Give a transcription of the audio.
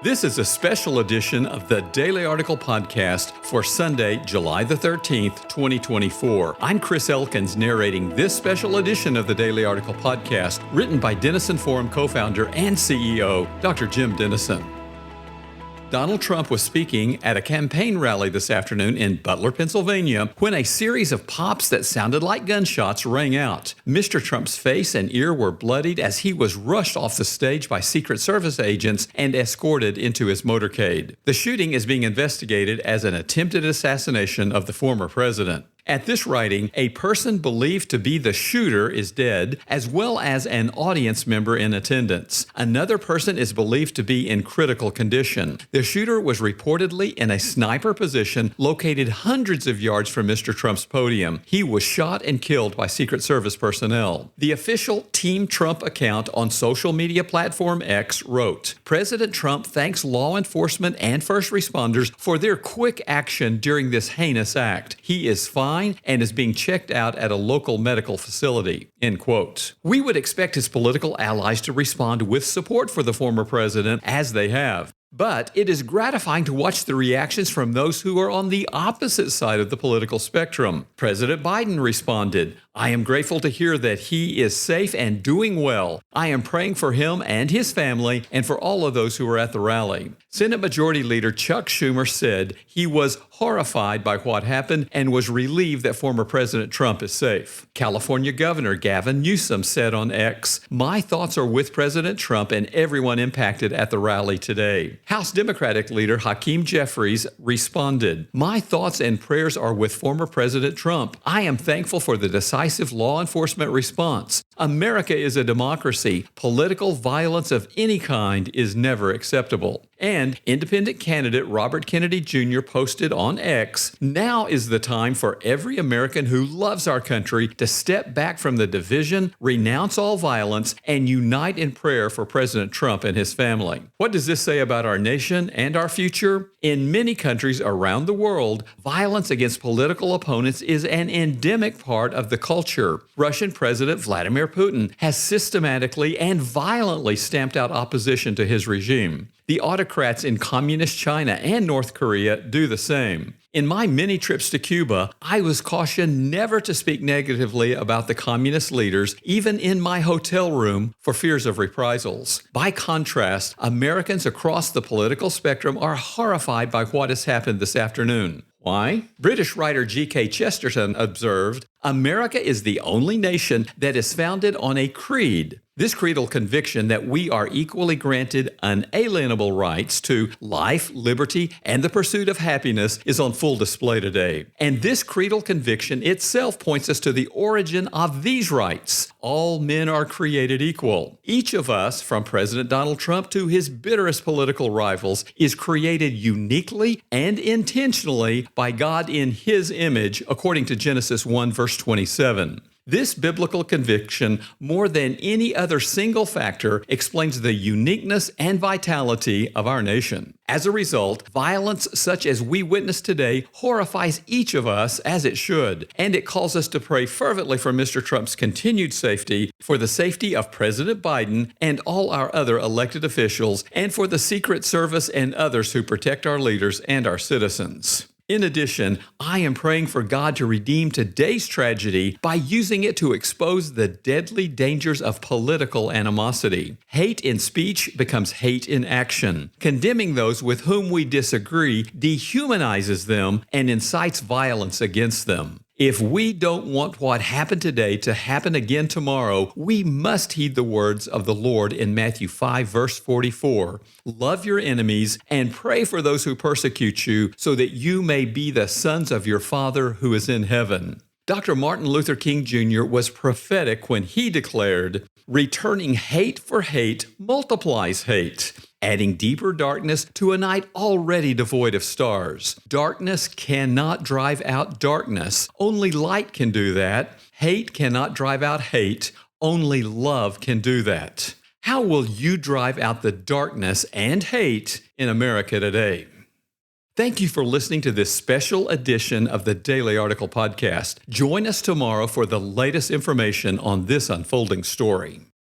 This is a special edition of the Daily Article Podcast for Sunday, July the 13th, 2024. I'm Chris Elkins narrating this special edition of the Daily Article Podcast, written by Denison Forum co-founder and CEO, Dr. Jim Denison. Donald Trump was speaking at a campaign rally this afternoon in Butler, Pennsylvania, when a series of pops that sounded like gunshots rang out. Mr. Trump's face and ear were bloodied as he was rushed off the stage by Secret Service agents and escorted into his motorcade. The shooting is being investigated as an attempted assassination of the former president. At this writing, a person believed to be the shooter is dead, as well as an audience member in attendance. Another person is believed to be in critical condition. The shooter was reportedly in a sniper position located hundreds of yards from Mr. Trump's podium. He was shot and killed by Secret Service personnel. The official Team Trump account on social media platform X wrote, "President Trump thanks law enforcement and first responders for their quick action during this heinous act. He is fine and is being checked out at a local medical facility," end quote. We would expect his political allies to respond with support for the former president, as they have. But it is gratifying to watch the reactions from those who are on the opposite side of the political spectrum. President Biden responded, "I am grateful to hear that he is safe and doing well. I am praying for him and his family and for all of those who were at the rally." Senate Majority Leader Chuck Schumer said he was horrified by what happened and was relieved that former President Trump is safe. California Governor Gavin Newsom said on X, "My thoughts are with President Trump and everyone impacted at the rally today." House Democratic leader Hakeem Jeffries responded, "My thoughts and prayers are with former President Trump. I am thankful for the decisive law enforcement response. America is a democracy. Political violence of any kind is never acceptable." And independent candidate Robert Kennedy Jr. posted on X, "Now is the time for every American who loves our country to step back from the division, renounce all violence, and unite in prayer for President Trump and his family." What does this say about our nation and our future? In many countries around the world, violence against political opponents is an endemic part of the culture. Russian President Vladimir Putin has systematically and violently stamped out opposition to his regime. The autocrats in communist China and North Korea do the same. In my many trips to Cuba, I was cautioned never to speak negatively about the communist leaders, even in my hotel room, for fears of reprisals. By contrast, Americans across the political spectrum are horrified by what has happened this afternoon. Why? British writer G.K. Chesterton observed, "America is the only nation that is founded on a creed. This creedal conviction that we are equally granted unalienable rights to life, liberty, and the pursuit of happiness is on full display today. And this creedal conviction itself points us to the origin of these rights. All men are created equal. Each of us, from President Donald Trump to his bitterest political rivals, is created uniquely and intentionally by God in His image, according to Genesis 1, verse 27. This biblical conviction, more than any other single factor, explains the uniqueness and vitality of our nation. As a result, violence such as we witness today horrifies each of us, as it should, and it calls us to pray fervently for Mr. Trump's continued safety, for the safety of President Biden and all our other elected officials, and for the Secret Service and others who protect our leaders and our citizens. In addition, I am praying for God to redeem today's tragedy by using it to expose the deadly dangers of political animosity. Hate in speech becomes hate in action. Condemning those with whom we disagree dehumanizes them and incites violence against them. If we don't want what happened today to happen again tomorrow, we must heed the words of the Lord in Matthew 5, verse 44. "Love your enemies and pray for those who persecute you, so that you may be the sons of your Father who is in heaven." Dr. Martin Luther King Jr. was prophetic when he declared, "Returning hate for hate multiplies hate, adding deeper darkness to a night already devoid of stars. Darkness cannot drive out darkness. Only light can do that. Hate cannot drive out hate. Only love can do that." How will you drive out the darkness and hate in America today? Thank you for listening to this special edition of the Daily Article Podcast. Join us tomorrow for the latest information on this unfolding story.